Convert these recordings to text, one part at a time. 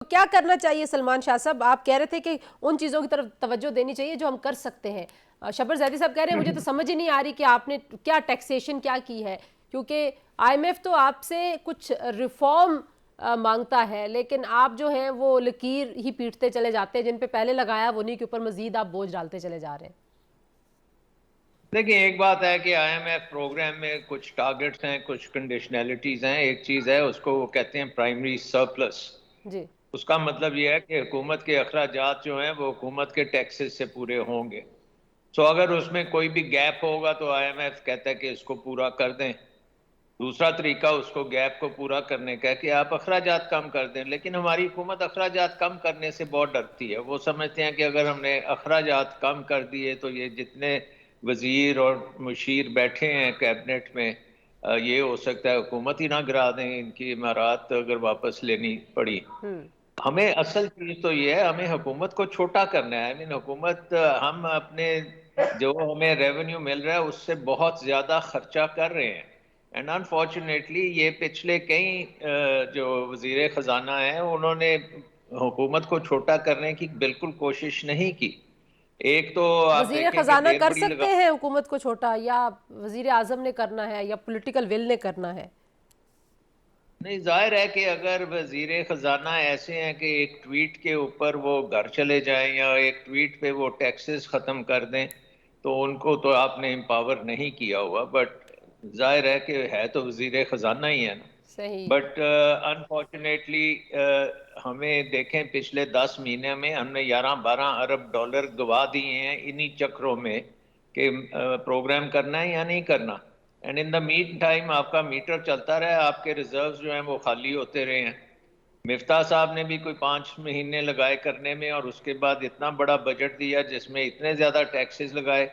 کیا کرنا چاہیے سلمان شاہ صاحب؟ آپ کہہ رہے تھے کہ ان چیزوں کی طرف توجہ دینی چاہیے جو ہم کر سکتے ہیں. شبر زیدی صاحب کہہ رہے ہیں مجھے تو سمجھ ہی نہیں آ رہی کہ آپ نے کیا ٹیکسیشن کیا کی ہے، کیونکہ آئی ایم ایف تو آپ سے کچھ ریفارم مانگتا ہے، لیکن آپ جو ہیں وہ لکیر ہی پیٹتے چلے جاتے ہیں، جن پہ پہلے لگایا انہی کے اوپر مزید آپ بوجھ ڈالتے چلے جا رہے ہیں. دیکھیں، ایک بات ہے کہ آئی ایم ایف پروگرام میں کچھ ٹارگٹس ہیں، کچھ کنڈیشنلٹیز ہیں. ایک چیز ہے اس کو وہ کہتے ہیں پرائمری سرپلس. جی. اس کا مطلب یہ ہے کہ حکومت کے اخراجات جو ہیں وہ حکومت کے ٹیکسز سے پورے ہوں گے. سو اگر اس میں کوئی بھی گیپ ہوگا تو آئی ایم ایف کہتا ہے کہ اس کو پورا کر دیں. دوسرا طریقہ اس کو گیپ کو پورا کرنے کا ہے کہ آپ اخراجات کم کر دیں. لیکن ہماری حکومت اخراجات کم کرنے سے بہت ڈرتی ہے. وہ سمجھتے ہیں کہ اگر ہم نے اخراجات کم کر دیے تو یہ جتنے وزیر اور مشیر بیٹھے ہیں کیبنٹ میں، یہ ہو سکتا ہے حکومت ہی نہ گرا دیں، ان کی امارات اگر واپس لینی پڑی. ہمیں اصل چیز تو یہ ہے، ہمیں حکومت کو چھوٹا کرنا ہے. حکومت، ہم اپنے جو ہمیں ریونیو مل رہا ہے اس سے بہت زیادہ خرچہ کر رہے ہیں. اینڈ انفارچونیٹلی یہ پچھلے کئی جو وزیر خزانہ ہیں انہوں نے حکومت کو چھوٹا کرنے کی بالکل کوشش نہیں کی. ایک تو آپ وزیر دیکھیں کہ خزانہ ڈیر کر بڑی سکتے ہیں حکومت کو چھوٹا، یا وزیر اعظم نے کرنا ہے یا پولیٹیکل ول نے کرنا ہے؟ نہیں، ظاہر ہے کہ اگر وزیر خزانہ ایسے ہیں کہ ایک ٹویٹ کے اوپر وہ گھر چلے جائیں یا ایک ٹویٹ پہ وہ ٹیکسز ختم کر دیں تو ان کو تو آپ نے امپاور نہیں کیا ہوا. بٹ ظاہر ہے کہ ہے تو وزیر خزانہ ہی ہے نا. صحیح. بٹ انفارچونیٹلی ہمیں دیکھیں پچھلے 10 مہینے میں ہم نے 11-12 ارب ڈالر گوا دیے ہیں انہی چکروں میں کہ پروگرام کرنا ہے یا نہیں کرنا. And in the main time آپ کا میٹر چلتا رہا، آپ کے ریزروز جو ہیں وہ خالی ہوتے رہے ہیں. مفتاح صاحب نے بھی کوئی 5 مہینے لگائے کرنے میں، اور اس کے بعد اتنا بڑا بجٹ دیا جس میں اتنے زیادہ ٹیکسز لگائے.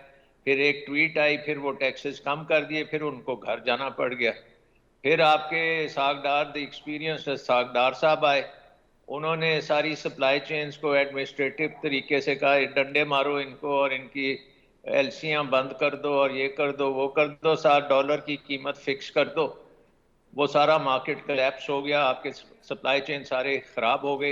پھر ایک ٹویٹ آئی، پھر وہ ٹیکسز کم کر دیے، پھر ان کو گھر جانا پڑ گیا. پھر آپ کے ساگدار دی ایکسپیرینس ساگدار صاحب آئے، انہوں نے ساری سپلائی چینز کو ایڈمنسٹریٹو طریقے سے کہا ڈنڈے مارو ان کو اور ان کی ایلسیاں بند کر دو اور یہ کر دو وہ کر دو، $7 کی قیمت فکس کر دو. وہ سارا مارکیٹ کلیپس ہو گیا، آپ کے سپلائی چین سارے خراب ہو گئے.